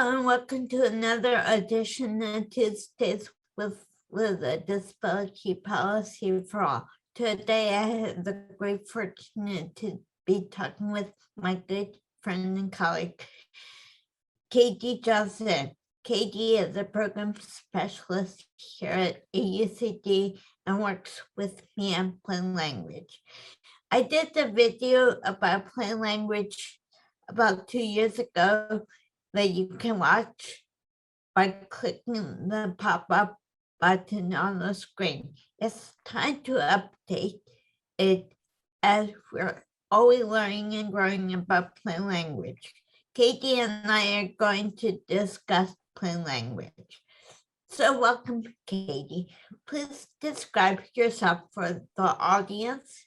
Hello and welcome to another edition of Tuesdays with a Disability Policy for All. Today I have the great fortune to be talking with my good friend and colleague, Katie Johnson. Katie is a program specialist here at AUCD and works with me on plain language. I did the video about plain language about 2 years ago that you can watch by clicking the pop-up button on the screen. It's time to update it as we're always learning and growing about plain language. Katie and I are going to discuss plain language. So welcome, Katie. Please describe yourself for the audience.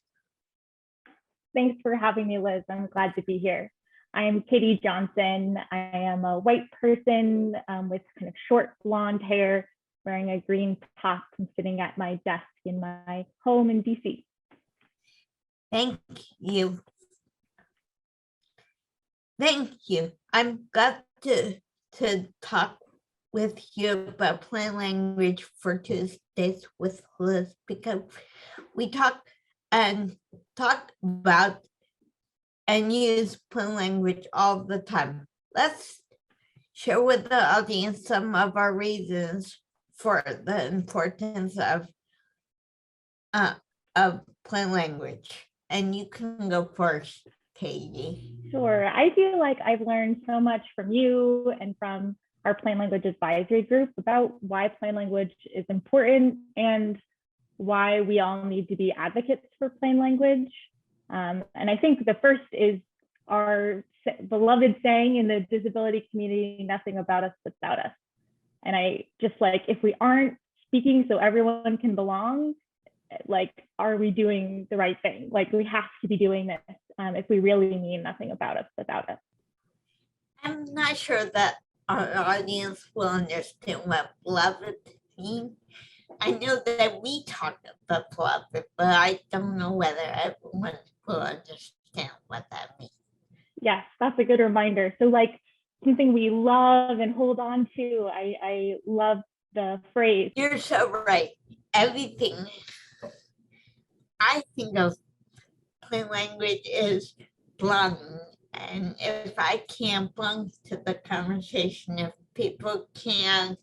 Thanks for having me, Liz. I'm glad to be here. I am Katie Johnson. I am a white person with kind of short blonde hair, wearing a green top and sitting at my desk in my home in DC. Thank you. Thank you. I'm glad to talk with you about plain language for Tuesdays with Liz, because we talk about and use plain language all the time. Let's share with the audience some of our reasons for the importance of plain language. And you can go first, Katie. Sure. I feel like I've learned so much from you and from our Plain Language Advisory Group about why plain language is important and why we all need to be advocates for plain language. And I think the first is our beloved saying in the disability community, nothing about us without us. And I just like, if we aren't speaking so everyone can belong, like, are we doing the right thing? Like, we have to be doing this if we really mean nothing about us without us. I'm not sure that our audience will understand what beloved means. I know that we talk about beloved, but I don't know whether everyone will understand what that means. Yes, that's a good reminder. So like something we love and hold on to. I love the phrase. You're so right. Everything I think of plain language is belonging. And if I can't belong to the conversation, if people can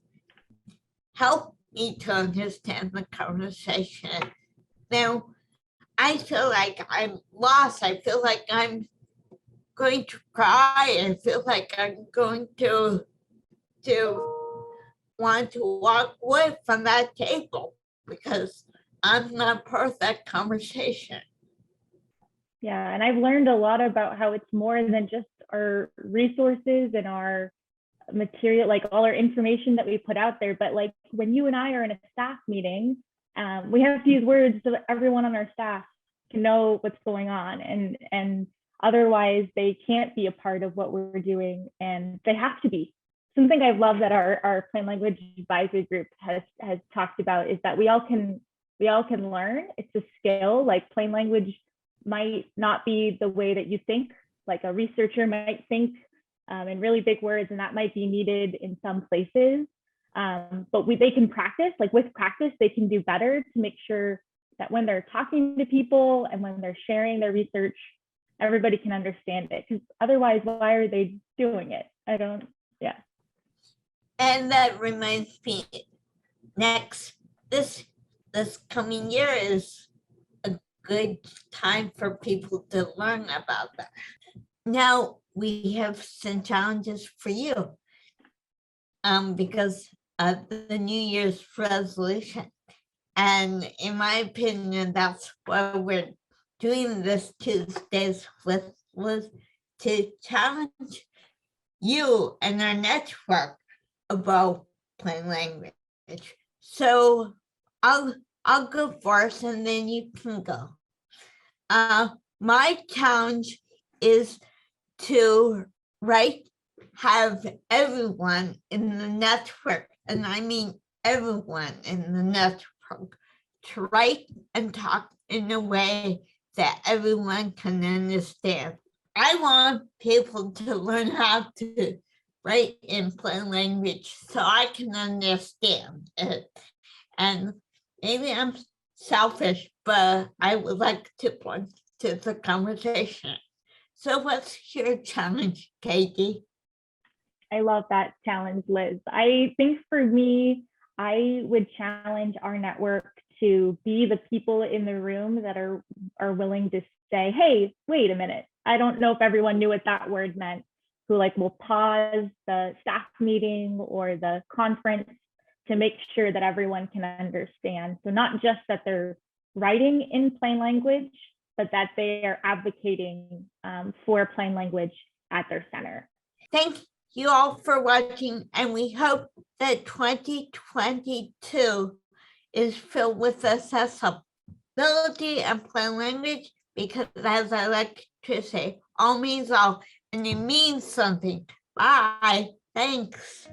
help me to understand the conversation, then I feel like I'm lost. I feel like I'm going to cry. I feel like I'm going to want to walk away from that table because I'm not part of that conversation. Yeah, and I've learned a lot about how it's more than just our resources and our material, like all our information that we put out there, but like when you and I are in a staff meeting, we have to use words so that everyone on our staff can know what's going on, and otherwise they can't be a part of what we're doing, and they have to be. Something I love that our Plain Language Advisory Group has talked about is that we all can learn. It's a skill. Like, plain language might not be the way that you think, like a researcher might think in really big words, and that might be needed in some places. But they can practice, like with practice, they can do better to make sure that when they're talking to people and when they're sharing their research, everybody can understand it. Because otherwise, why are they doing it? Yeah. And that reminds me, this coming year is a good time for people to learn about that. Now we have some challenges for you because of the New Year's resolution. And in my opinion, that's why we're doing this Tuesdays with Liz, to challenge you and our network about plain language. So I'll go first and then you can go. My challenge is to have everyone in the network, and I mean everyone in the network, to write and talk in a way that everyone can understand. I want people to learn how to write in plain language so I can understand it. And maybe I'm selfish, but I would like to point to the conversation. So what's your challenge, Katie? I love that challenge, Liz. I think for me, I would challenge our network to be the people in the room that are willing to say, hey, wait a minute. I don't know if everyone knew what that word meant, who like will pause the staff meeting or the conference to make sure that everyone can understand. So not just that they're writing in plain language, but that they are advocating for plain language at their center. Thank you all for watching, and we hope that 2022 is filled with accessibility and plain language, because as I like to say, all means all, and it means something. Bye. Thanks.